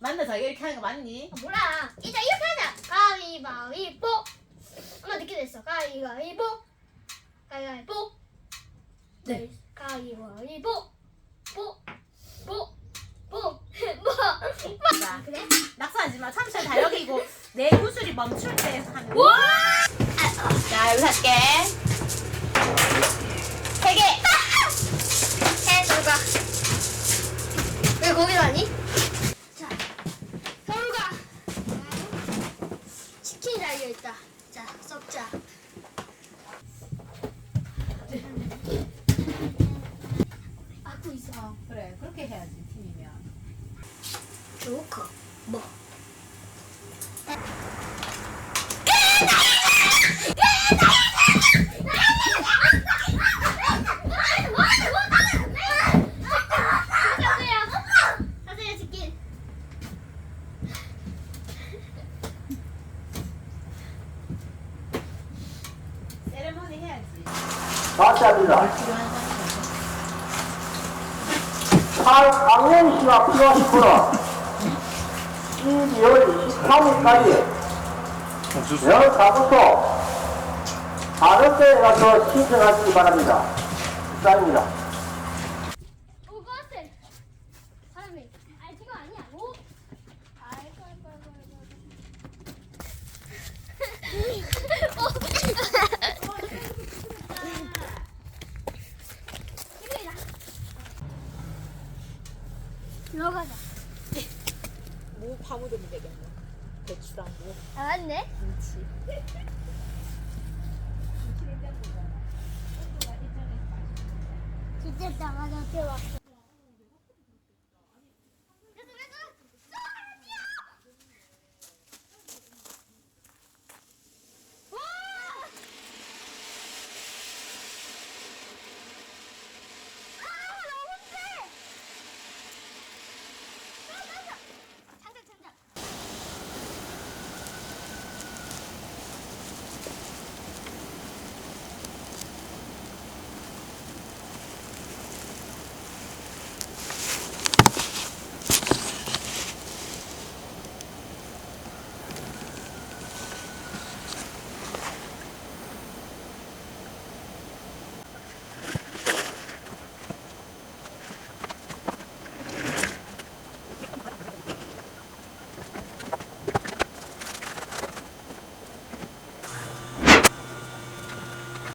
맞나 자기 이렇게 하는 거 맞니? 몰라. 일단 이렇게 하자. 가위바위보. 엄마 늦게 됐어. 가위바위보. 가위바위보. 네. 가위바위보. 보. 자, 그래? 낙서하지 마. 참치는 달력이고 내 구슬이 멈출 때 하는 거. 와! 자, 여기 할게. 3개. 해 누가? 왜 거기로 하니? 자, 서울가 치킨이 달려 있다. 자, 썩자. 막고 있어. 그래, 그렇게 해야지 팀이면. 조커. 뭐? 사세요 치킨. 세레모니 해야지. 다시 합니다. 강현 씨가 필요하신 분은 12월 23일까지 연사부터 다른 데에 가서 신청하시기 바랍니다. 이상입니다. 오, 버스. 사람이. 아니, 지금 아니야. 오. 아이고. 기분이다. 들어가자. 무 파묻으면 되겠네. 배추랑 무, 알았네. 김치. 진짜 나가서 왔어.